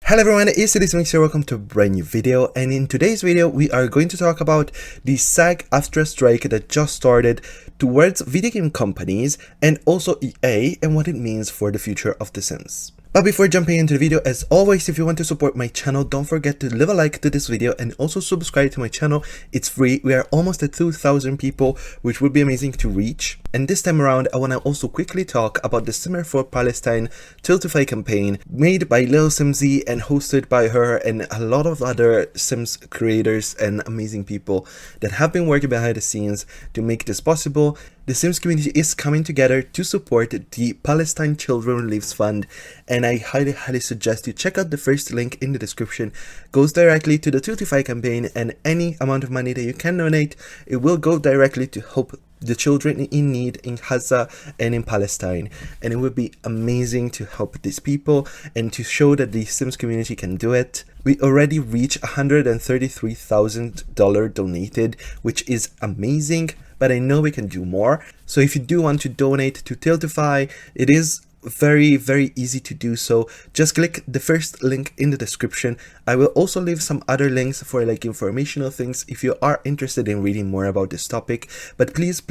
Hello everyone, it's Tiltify here. Welcome to a brand new video, and in today's video we are going to talk about the Sag-Aftra strike that just started towards video game companies and also EA and what it means for the future of The Sims. But before jumping into the video, as always, if you want to support my channel, don't forget to leave a like to this video and also subscribe to my channel. It's free. We are almost at 2,000 people, which would be amazing to reach. And this time around, I want to also quickly talk about the Simmer for Palestine Tiltify campaign made by Lil Simzy and hosted by her and a lot of other Sims creators and amazing people that have been working behind the scenes to make this possible. The Sims community is coming together to support the Palestine Children Relief Fund, and I highly suggest you check out the first link in the description. Goes directly to the Tiltify campaign, and any amount of money that you can donate, it will go directly to help the children in need in Gaza and in Palestine, and it would be amazing to help these people and to show that the Sims community can do it. We already reached $133,000 donated, which is amazing, but I know we can do more. So if you do want to donate to Tiltify, it is very easy to do so. Just click the first link in the description. I will also leave some other links for like informational things if you are interested in reading more about this topic, but please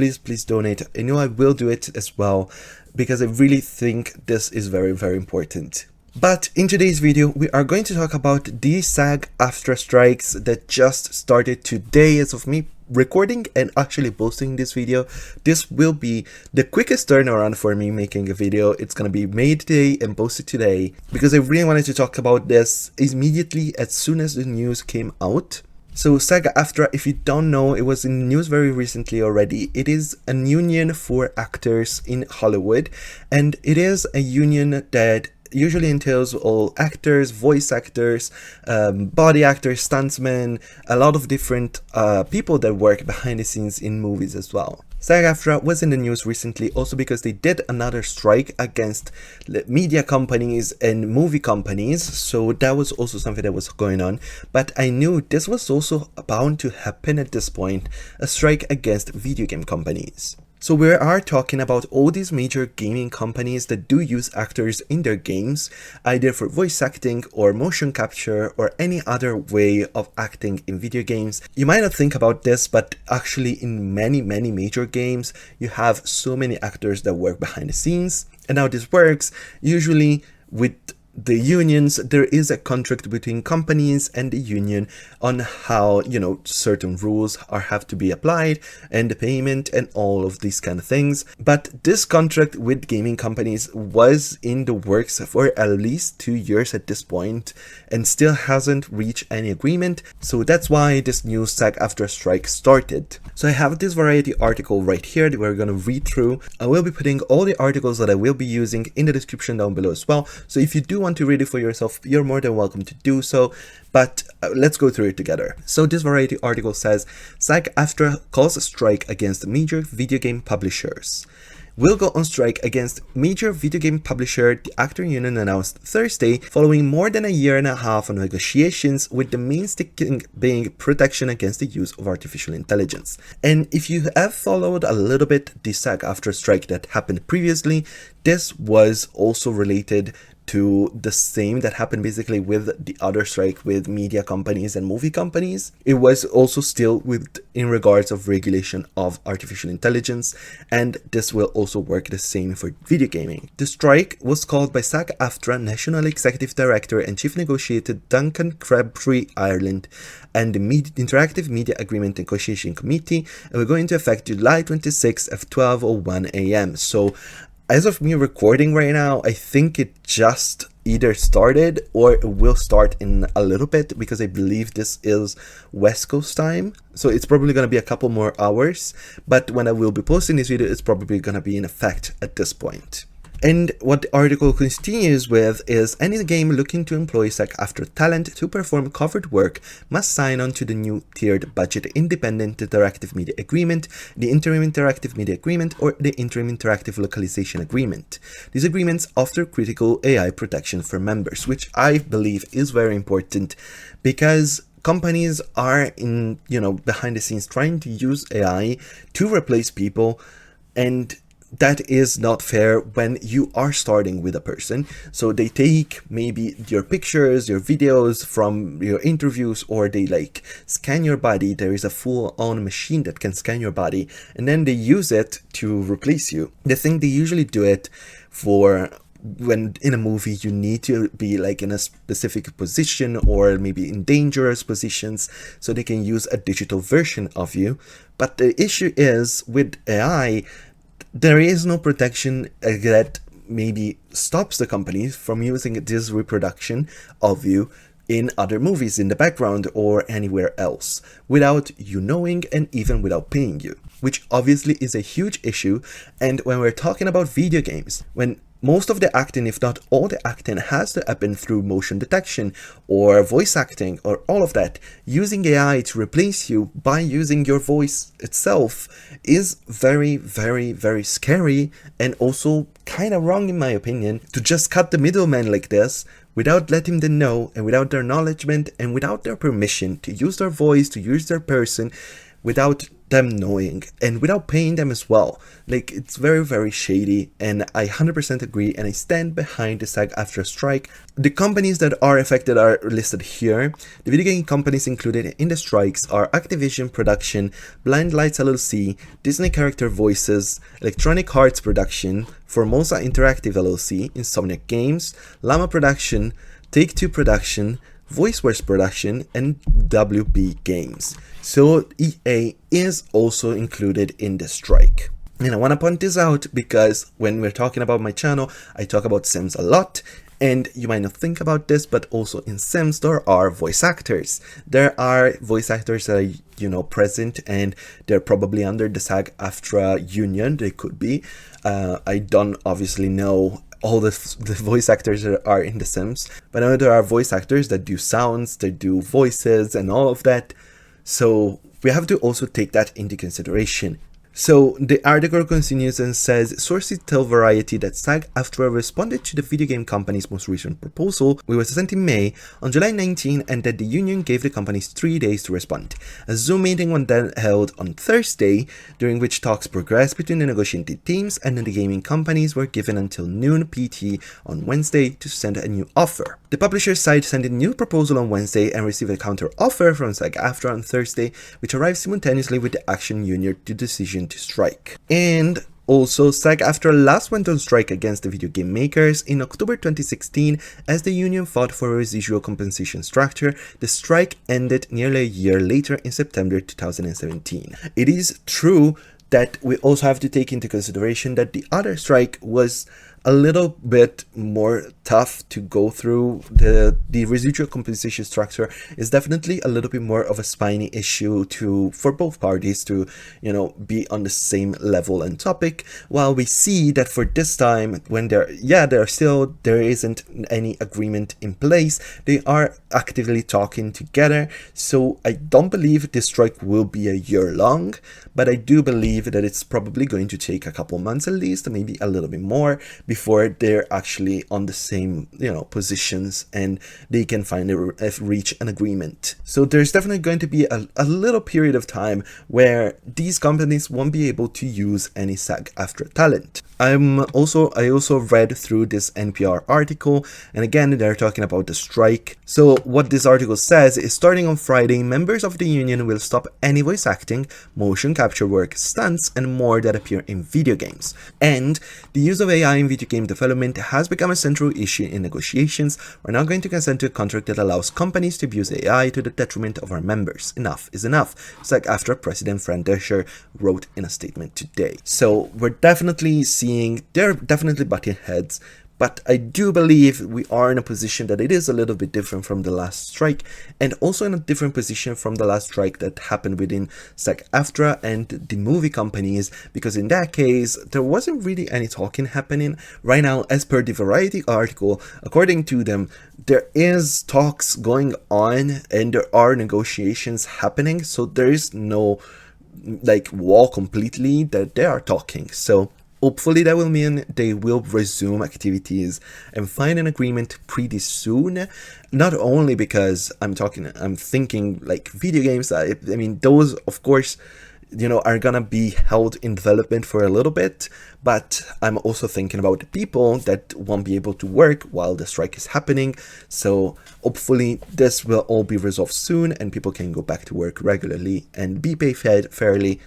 donate. I know I will do it as well because I really think this is very important. But in today's video, we are going to talk about the Sag-Aftra strikes that just started today as of me recording and actually posting this video. This will be the quickest turnaround for me making a video. It's gonna be made today and posted today because I really wanted to talk about this immediately as soon as the news came out. So Sag-Aftra, if you don't know, it was in the news very recently already. It is a union for actors in Hollywood, and it is a union that usually entails all actors, voice actors, body actors, stuntsmen, a lot of different people that work behind the scenes in movies as well. Sag-Aftra was in the news recently also because they did another strike against media companies and movie companies, so that was also something that was going on. But I knew this was also bound to happen at this point, a strike against video game companies. So we are talking about all these major gaming companies that do use actors in their games, either for voice acting or motion capture or any other way of acting in video games. You might not think about this, but actually in many major games, you have so many actors that work behind the scenes. And how this works, usually with the unions, there is a contract between companies and the union on how, certain rules have to be applied and the payment and all of these kind of things. But this contract with gaming companies was in the works for at least 2 years at this point and still hasn't reached any agreement. So that's why this new Sag-Aftra strike started. So I have this Variety article right here that we're going to read through. I will be putting all the articles that I will be using in the description down below as well. So if you do want to read it for yourself, you're more than welcome to do so, but let's go through it together. So this Variety article says, Sag-Aftra calls a strike against major video game publishers. Will go on strike against major video game publisher, the actor union announced Thursday, following more than a year and a half of negotiations, with the main sticking being protection against the use of artificial intelligence. And if you have followed a little bit the Sag-Aftra strike that happened previously, this was also related to the same that happened basically with the other strike with media companies and movie companies. It was also still in regards of regulation of artificial intelligence, and this will also work the same for video gaming. The strike was called by Sag-Aftra National Executive Director and Chief Negotiator Duncan Crabtree Ireland and the Interactive Media Agreement Negotiation Committee, and will go into effect July 26 at 12:01 a.m. So as of me recording right now, I think it just either started or it will start in a little bit because I believe this is West Coast time. So it's probably going to be a couple more hours, but when I will be posting this video, it's probably going to be in effect at this point. And what the article continues with is any game looking to employ Sag-Aftra talent to perform covered work must sign on to the new tiered budget independent interactive media agreement, the interim interactive media agreement, or the interim interactive localization agreement. These agreements offer critical AI protection for members, which I believe is very important because companies are behind the scenes trying to use AI to replace people, and that is not fair when you are starting with a person. So they take maybe your pictures, your videos from your interviews, or they like scan your body. There is a full-on machine that can scan your body, and then they use it to replace you. The thing, they usually do it for when in a movie you need to be like in a specific position or maybe in dangerous positions, so they can use a digital version of you. But the issue is with AI, there is no protection that maybe stops the companies from using this reproduction of you in other movies in the background or anywhere else without you knowing, and even without paying you, which obviously is a huge issue. And when we're talking about video games, when most of the acting, if not all the acting, has to happen through motion detection or voice acting or all of that, using AI to replace you by using your voice itself is very, very, very scary, and also kind of wrong in my opinion, to just cut the middleman like this without letting them know, and without their acknowledgement, and without their permission to use their voice, to use their person, without them knowing, and without paying them as well. Like, it's very, very shady, and I 100% agree, and I stand behind the Sag-Aftra strike. The companies that are affected are listed here. The video game companies included in the strikes are Activision Production, Blind Lights LLC, Disney Character Voices, Electronic Arts Production, Formosa Interactive LLC, Insomniac Games, Llama Production, Take-Two Production, VoiceWorks Production, and WB Games. So EA is also included in the strike. And I want to point this out because when we're talking about my channel, I talk about Sims a lot. And you might not think about this, but also in Sims, there are voice actors. There are voice actors that are, present, and they're probably under the Sag-Aftra union. They could be. I don't obviously know all the voice actors that are in The Sims, but I know there are voice actors that do sounds, that do voices and all of that. So we have to also take that into consideration. So the article continues and says, sources tell Variety that Sag-Aftra responded to the video game company's most recent proposal, which was sent in May, on July 19, and that the union gave the companies 3 days to respond. A Zoom meeting was then held on Thursday, during which talks progressed between the negotiating teams, and the gaming companies were given until noon PT on Wednesday to send a new offer. The publisher's side sent a new proposal on Wednesday and received a counter offer from Sag-Aftra on Thursday, which arrived simultaneously with the Action Union decision to strike. And also, Sag-Aftra last went on strike against the video game makers in October 2016 as the union fought for a residual compensation structure. The strike ended nearly a year later in September 2017. It is true that we also have to take into consideration that the other strike was a little bit more tough to go through. The residual compensation structure is definitely a little bit more of a spiny issue for both parties to, be on the same level and topic. While we see that for this time, when there isn't any agreement in place, they are actively talking together. So I don't believe this strike will be a year long, but I do believe that it's probably going to take a couple months at least, maybe a little bit more, before they're actually on the same, positions and they can reach an agreement. So there's definitely going to be a little period of time where these companies won't be able to use any Sag-Aftra talent. I also read through this NPR article, and again, they're talking about the strike. So what this article says is, starting on Friday, members of the union will stop any voice acting, motion capture work, stunts, and more that appear in video games. And the use of AI in video game development has become a central issue in negotiations. We're not going to consent to a contract that allows companies to abuse AI to the detriment of our members. Enough is enough, Sag-Aftra President Fran Drescher wrote in a statement today. So we're definitely they're definitely butting heads, but I do believe we are in a position that it is a little bit different from the last strike, and also in a different position from the last strike that happened within Sag-Aftra and the movie companies, because in that case, there wasn't really any talking happening. Right now, as per the Variety article, according to them, there is talks going on and there are negotiations happening, so there is no wall completely that they are talking. So hopefully that will mean they will resume activities and find an agreement pretty soon. Not only because I'm thinking like video games, I mean, those, of course, are gonna be held in development for a little bit, but I'm also thinking about the people that won't be able to work while the strike is happening. So hopefully this will all be resolved soon and people can go back to work regularly and be paid fairly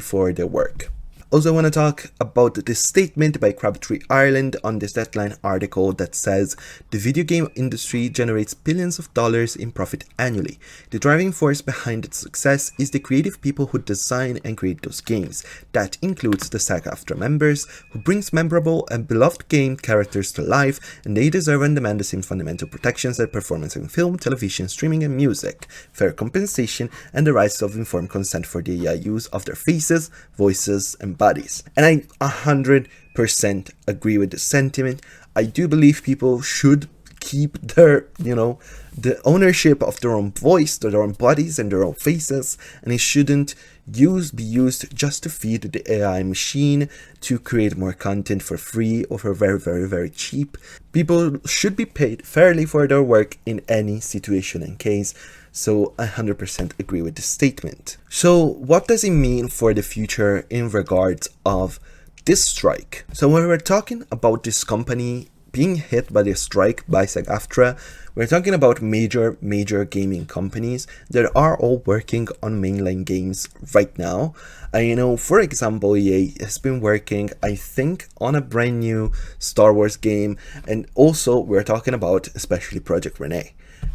for their work. Also, I want to talk about this statement by Crabtree Ireland on this Deadline article that says the video game industry generates billions of dollars in profit annually. The driving force behind its success is the creative people who design and create those games. That includes the Sag-Aftra members, who brings memorable and beloved game characters to life, and they deserve and demand the same fundamental protections that performance in film, television, streaming, and music, fair compensation, and the rights of informed consent for the use of their faces, voices, and bodies. And I 100% agree with the sentiment. I do believe people should keep their, the ownership of their own voice, their own bodies, and their own faces, and it shouldn't be used just to feed the AI machine to create more content for free or for very, very, very cheap. People should be paid fairly for their work in any situation and case. So I 100% agree with this statement. So what does it mean for the future in regards of this strike? So when we're talking about this company being hit by the strike by Sag-Aftra, we're talking about major gaming companies that are all working on mainline games right now. I know, for example, EA has been working, I think, on a brand new Star Wars game, and also we're talking about especially Project Renee.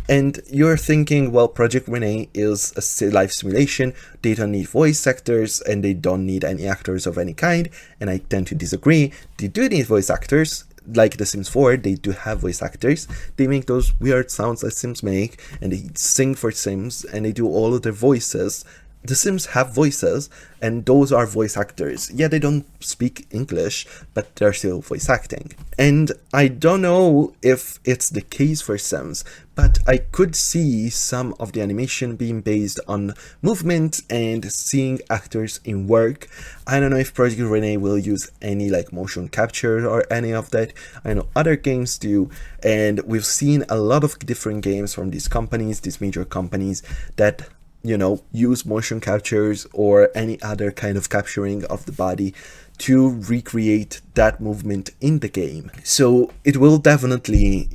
And you're thinking, well, Project Renee is a live simulation, they don't need voice actors and they don't need any actors of any kind, and I tend to disagree. They do need voice actors. Like The Sims 4, they do have voice actors. They make those weird sounds that Sims make, and they sing for Sims, and they do all of their voices. The Sims have voices, and those are voice actors. Yeah, they don't speak English, but they're still voice acting. And I don't know if it's the case for Sims, but I could see some of the animation being based on movement and seeing actors in work. I don't know if Project Renee will use any like motion capture or any of that. I know other games do, and we've seen a lot of different games from these companies, these major companies that use motion captures or any other kind of capturing of the body to recreate that movement in the game. So it will definitely,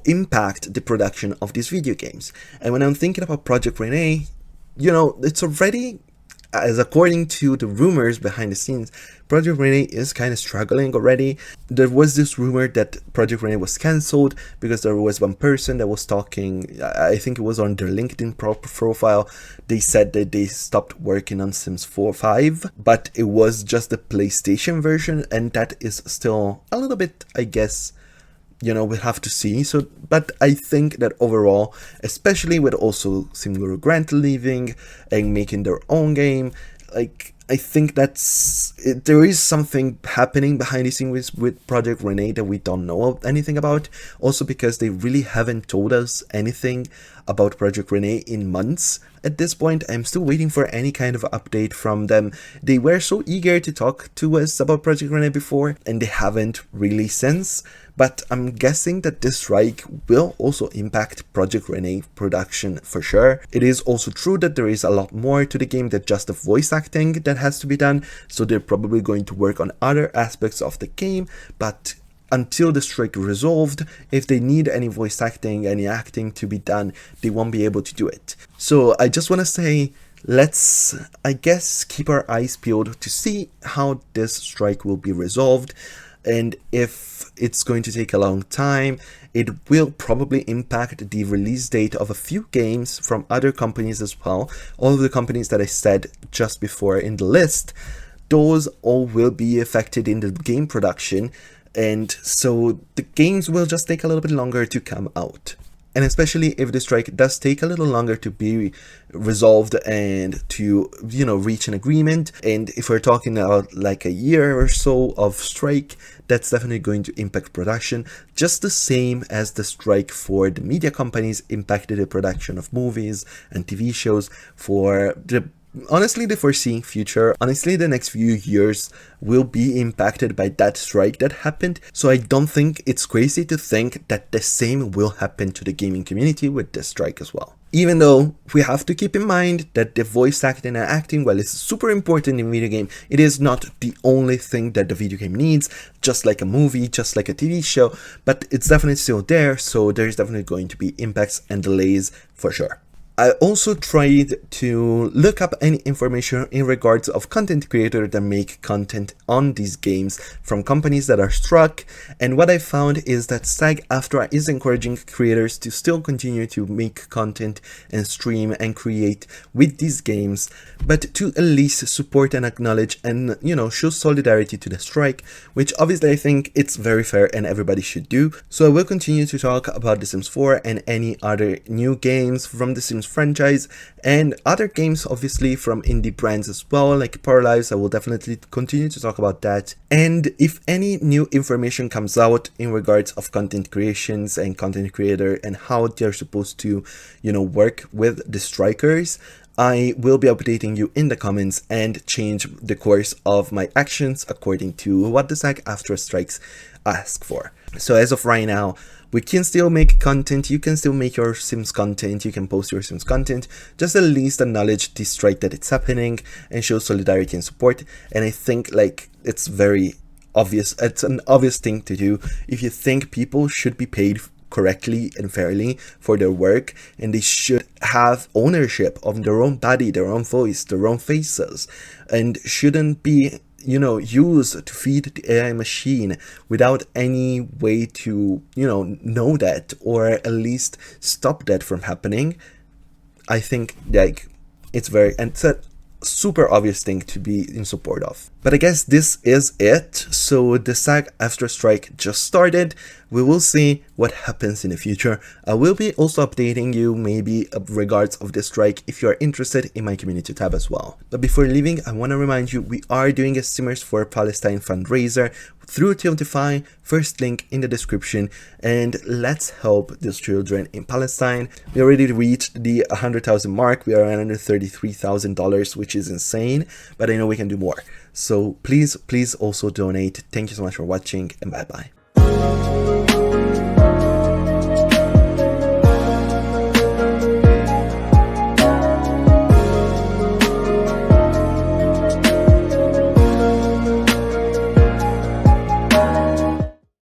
impact the production of these video games. And when I'm thinking about Project Renee, it's already, as according to the rumors behind the scenes, Project Renee is kind of struggling already. There was this rumor that Project Renee was cancelled because there was one person that was talking, I think it was on their LinkedIn profile, they said that they stopped working on Sims 4.5, but it was just the PlayStation version, and that is still a little bit, I guess, we'll have to see. So, but I think that overall, especially with also Simguru Grant leaving and making their own game, I think there is something happening behind the scenes with Project Renee that we don't know anything about. Also because they really haven't told us anything about Project Renee in months. At this point, I'm still waiting for any kind of update from them. They were so eager to talk to us about Project Renee before, and they haven't really since. But I'm guessing that this strike will also impact Project Renee production for sure. It is also true that there is a lot more to the game than just the voice acting that has to be done, so they're probably going to work on other aspects of the game, but until the strike is resolved, if they need any voice acting, any acting to be done, they won't be able to do it. So I just want to say, let's, I guess, keep our eyes peeled to see how this strike will be resolved. And if it's going to take a long time, it will probably impact the release date of a few games from other companies as well. All of the companies that I said just before in the list, those all will be affected in the game production. And so the games will just take a little bit longer to come out. And especially if the strike does take a little longer to be resolved and to, reach an agreement. And if we're talking about like a year or so of strike, that's definitely going to impact production, just the same as the strike for the media companies impacted the production of movies and TV shows for the honestly, the foreseeing future, honestly, the next few years will be impacted by that strike that happened. So I don't think it's crazy to think that the same will happen to the gaming community with this strike as well. Even though we have to keep in mind that the voice acting and acting, while it's super important in video game, it is not the only thing that the video game needs, just like a movie, just like a TV show, but it's definitely still there, so there's definitely going to be impacts and delays for sure. I also tried to look up any information in regards of content creators that make content on these games from companies that are struck, and what I found is that Sag-Aftra is encouraging creators to still continue to make content and stream and create with these games, but to at least support and acknowledge and, you know, show solidarity to the strike, which obviously I think it's very fair and everybody should do. So I will continue to talk about The Sims 4 and any other new games from The Sims franchise and other games obviously from indie brands as well, like Paralyze. I will definitely continue to talk about that. And if any new information comes out in regards of content creations and content creator and how they're supposed to, you know, work with the strikers, I will be updating you in the comments and change the course of my actions according to what the Sag-Aftra strikes ask for. So as of right now, we can still make content, you can still make your Sims content, you can post your Sims content, just at least acknowledge the strike that it's happening and show solidarity and support. And I think like it's very obvious, it's an obvious thing to do if you think people should be paid correctly and fairly for their work, and they should have ownership of their own body, their own voice, their own faces, and shouldn't be, you know, used to feed the AI machine without any way to, you know that, or at least stop that from happening. I think like it's very, and it's a super obvious thing to be in support of. But I guess this is it. So the Sag-Aftra strike just started. We will see what happens in the future. I will be also updating you maybe regards of the strike if you are interested in my community tab as well. But before leaving, I want to remind you we are doing a Simmers for Palestine fundraiser through Tiltify, first link in the description, and let's help these children in Palestine. We already reached the 100,000 mark. We are at $133,000, which is insane, but I know we can do more. So please also donate. Thank you so much for watching, and bye bye.